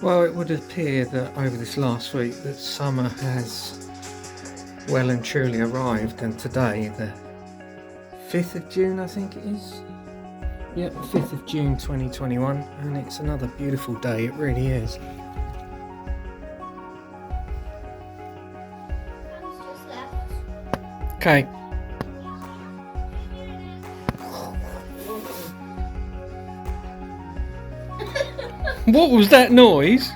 Well, it would appear that over this last week that summer has well and truly arrived, and today, the 5th of June, I think it is. Yeah, 5th of June 2021, and it's another beautiful day, it really is. Okay. What was that noise?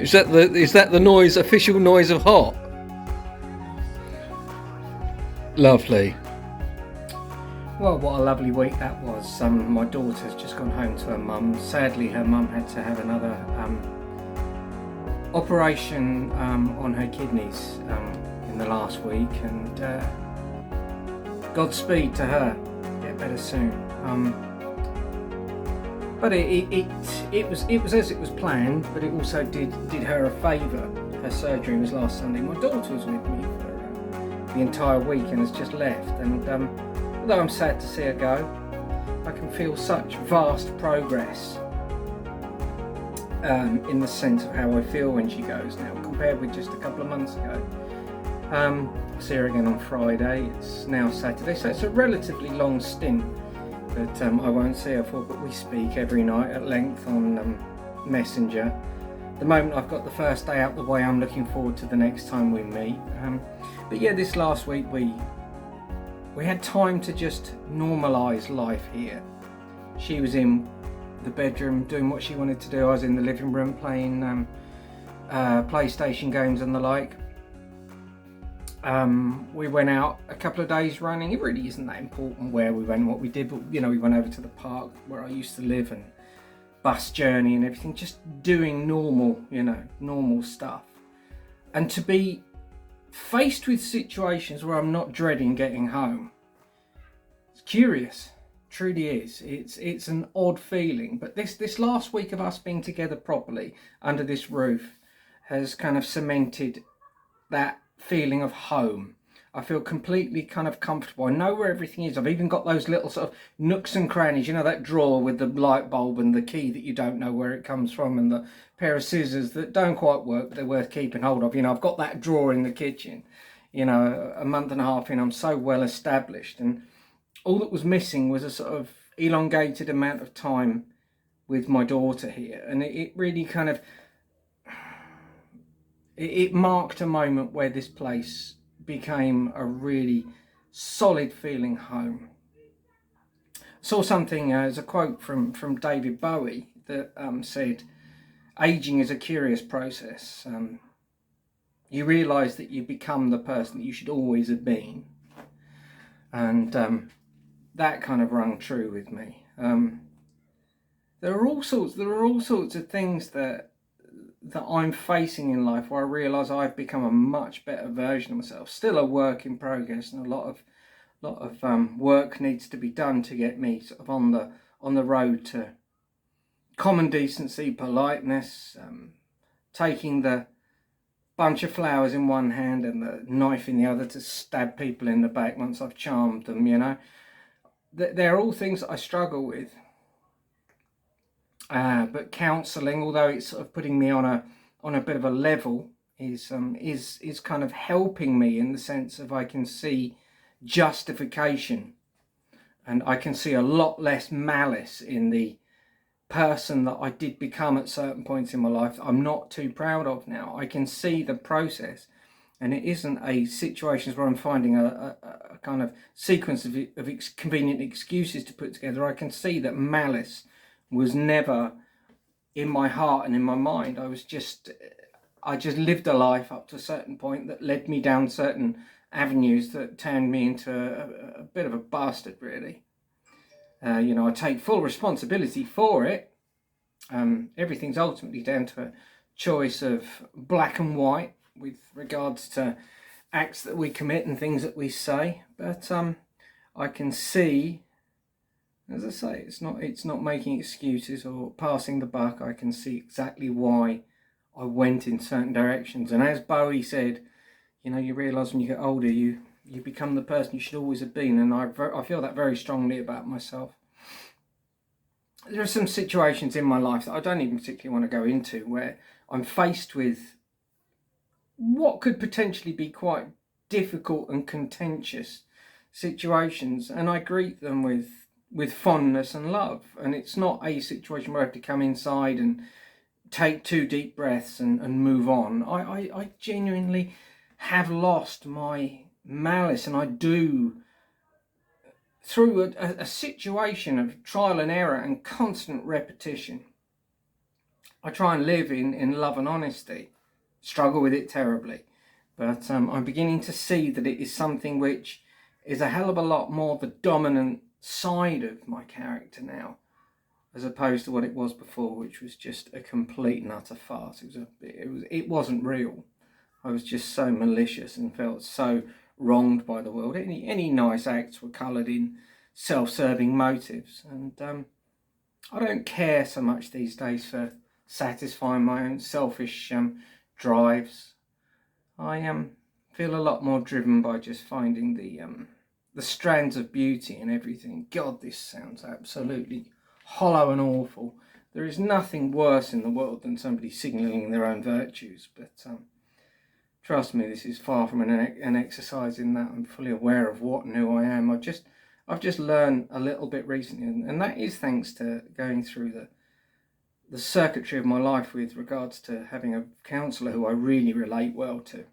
Is that the noise, official noise of hot? Lovely. Well, what a lovely week that was. My daughter's just gone home to her mum. Sadly, her mum had to have another operation on her kidneys in the last week, and Godspeed to her. Get better soon. But it was as it was planned, but it also did her a favour. Her surgery was last Sunday. My daughter was with me for the entire week and has just left. And although I'm sad to see her go, I can feel such vast progress in the sense of how I feel when she goes now, compared with just a couple of months ago. I'll see her again on Friday. It's now Saturday, so it's a relatively long stint that I won't see her for, but we speak every night at length on Messenger. The moment I've got the first day out the way, I'm looking forward to the next time we meet. But yeah, this last week we had time to just normalise life here. She was in the bedroom doing what she wanted to do. I was in the living room playing PlayStation games and the like. We went out a couple of days running. It really isn't that important where we went and what we did, but we went over to the park where I used to live, and bus journey and everything, just doing normal stuff. And to be faced with situations where I'm not dreading getting home, it's curious. Truly is. It's an odd feeling, but this last week of us being together properly under this roof has kind of cemented that feeling of home. I feel completely kind of comfortable. I know where everything is. I've even got those little sort of nooks and crannies, that drawer with the light bulb and the key that you don't know where it comes from, and the pair of scissors that don't quite work but they're worth keeping hold of. I've got that drawer in the kitchen. A month and a half in, I'm so well established, and all that was missing was a sort of elongated amount of time with my daughter here. And it really kind of, it marked a moment where this place became a really solid feeling home. I saw something as a quote from David Bowie that said, aging is a curious process. You realise that you become the person that you should always have been. And that kind of rung true with me. There are all sorts of things that I'm facing in life where I realise I've become a much better version of myself. Still a work in progress, and a lot of work needs to be done to get me sort of on the road to common decency, politeness, taking the bunch of flowers in one hand and the knife in the other to stab people in the back once I've charmed them. They're all things that I struggle with. But counselling, although it's sort of putting me on a bit of a level, is kind of helping me in the sense of I can see justification, and I can see a lot less malice in the person that I did become at certain points in my life that I'm not too proud of now. I can see the process, and it isn't a situation where I'm finding a kind of sequence of convenient excuses to put together. I can see that malice was never in my heart and in my mind. I just lived a life up to a certain point that led me down certain avenues that turned me into a bit of a bastard, really. I take full responsibility for it. Everything's ultimately down to a choice of black and white with regards to acts that we commit and things that we say. But I can see, as I say, it's not making excuses or passing the buck. I can see exactly why I went in certain directions. And as Bowie said, you realise when you get older, you become the person you should always have been. And I feel that very strongly about myself. there are some situations in my life that I don't even particularly want to go into, where I'm faced with what could potentially be quite difficult and contentious situations, and I greet them with fondness and love. And it's not a situation where I have to come inside and take 2 deep breaths and move on. I genuinely have lost my malice, and I do, through a situation of trial and error and constant repetition. I try and live in love and honesty. Struggle with it terribly, but I'm beginning to see that it is something which is a hell of a lot more the dominant side of my character now, as opposed to what it was before, which was just a complete and utter farce. It wasn't real. I was just so malicious and felt so wronged by the world. Any nice acts were coloured in self-serving motives, and I don't care so much these days for satisfying my own selfish drives. I feel a lot more driven by just finding the strands of beauty in everything. God, this sounds absolutely hollow and awful. There is nothing worse in the world than somebody signalling their own virtues, but trust me, this is far from an exercise in that. I'm fully aware of what and who I am. I've just learned a little bit recently, and that is thanks to going through the circuitry of my life with regards to having a counsellor who I really relate well to,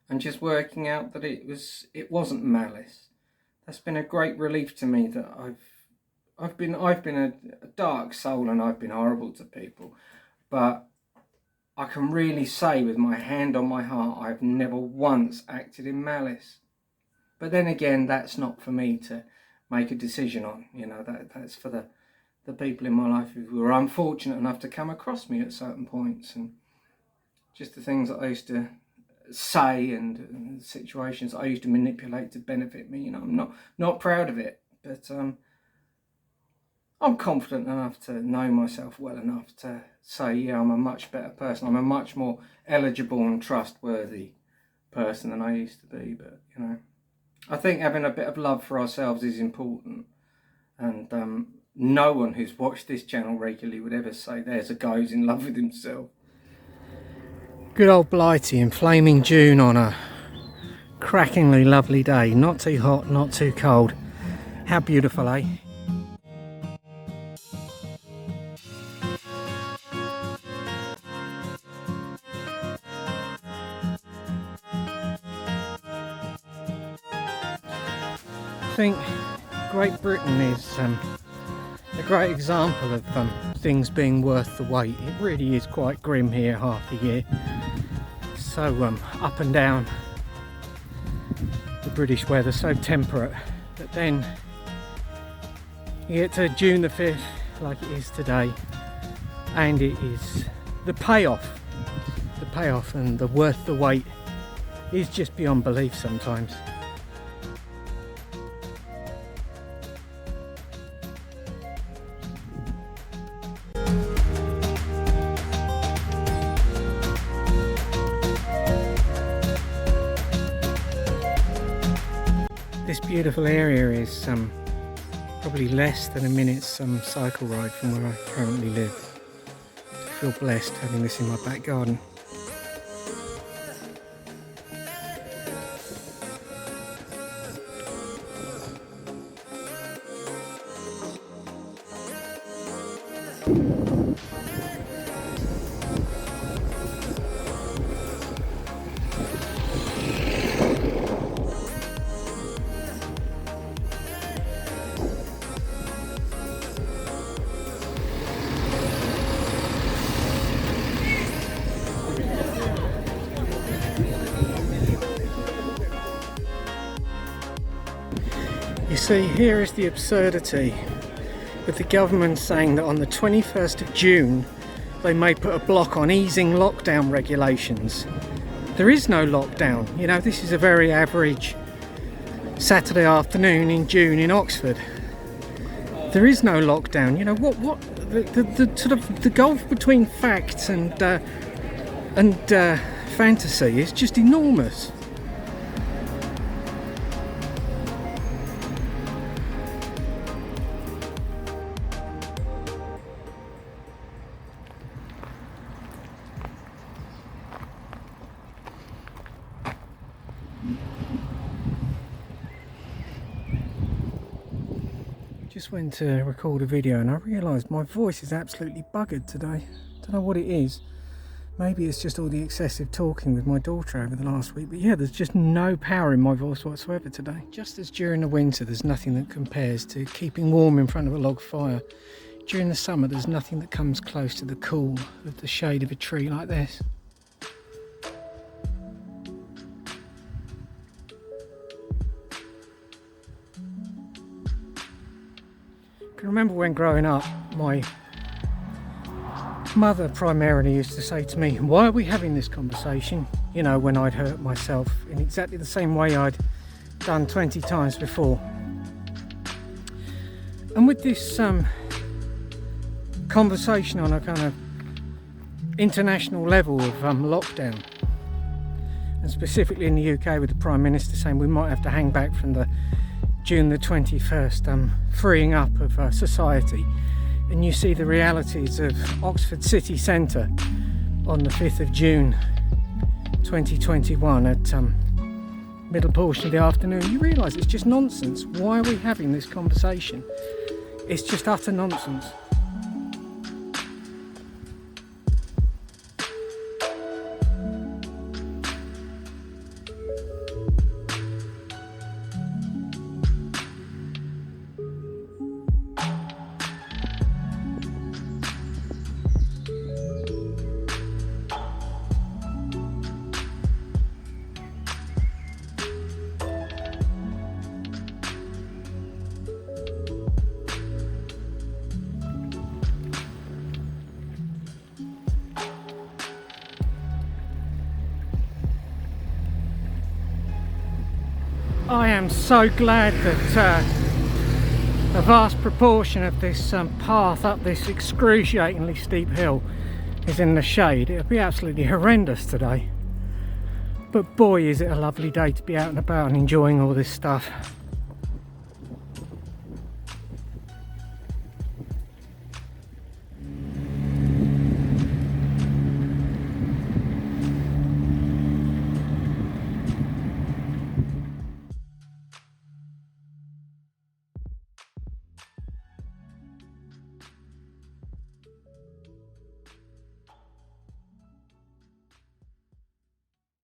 and just working out that it wasn't malice. That's been a great relief to me, that I've been a dark soul, and I've been horrible to people, but I can really say with my hand on my heart, I've never once acted in malice. But then again, that's not for me to make a decision on. That's for the people in my life who were unfortunate enough to come across me at certain points, and just the things that I used to say and situations I used to manipulate to benefit me. I'm not proud of it, but I'm confident enough to know myself well enough to say, yeah, I'm a much better person. I'm a much more eligible and trustworthy person than I used to be. But I think having a bit of love for ourselves is important, and no one who's watched this channel regularly would ever say there's a guy who's in love with himself. Good old Blighty in flaming June on a crackingly lovely day. Not too hot, not too cold. How beautiful, eh? I think Great Britain is a great example of things being worth the wait. It really is quite grim here half the year. So up and down, the British weather, so temperate, but then you get to June the 5th like it is today, and it is the payoff and the worth the wait is just beyond belief sometimes. This beautiful area is probably less than a minute's cycle ride from where I currently live. I feel blessed having this in my back garden. You see, here is the absurdity with the government saying that on the 21st of June they may put a block on easing lockdown regulations. There is no lockdown. This is a very average Saturday afternoon in June in Oxford. There is no lockdown. The sort of the gulf between facts and fantasy is just enormous. Just went to record a video and I realised my voice is absolutely buggered today. Don't know what it is. Maybe it's just all the excessive talking with my daughter over the last week. But yeah, there's just no power in my voice whatsoever today. Just as during the winter there's nothing that compares to keeping warm in front of a log fire, during the summer there's nothing that comes close to the cool of the shade of a tree like this. I can remember when growing up, my mother primarily used to say to me, why are we having this conversation? You know, when I'd hurt myself in exactly the same way I'd done 20 times before. And with this conversation on a kind of international level of lockdown, and specifically in the UK with the Prime Minister saying we might have to hang back from the June the 21st freeing up of society, and you see the realities of Oxford city centre on the 5th of June 2021 at middle portion of the afternoon, you realise it's just nonsense. Why are we having this conversation? It's just utter nonsense. I am so glad that a vast proportion of this path up this excruciatingly steep hill is in the shade. It'll be absolutely horrendous today, but boy is it a lovely day to be out and about and enjoying all this stuff.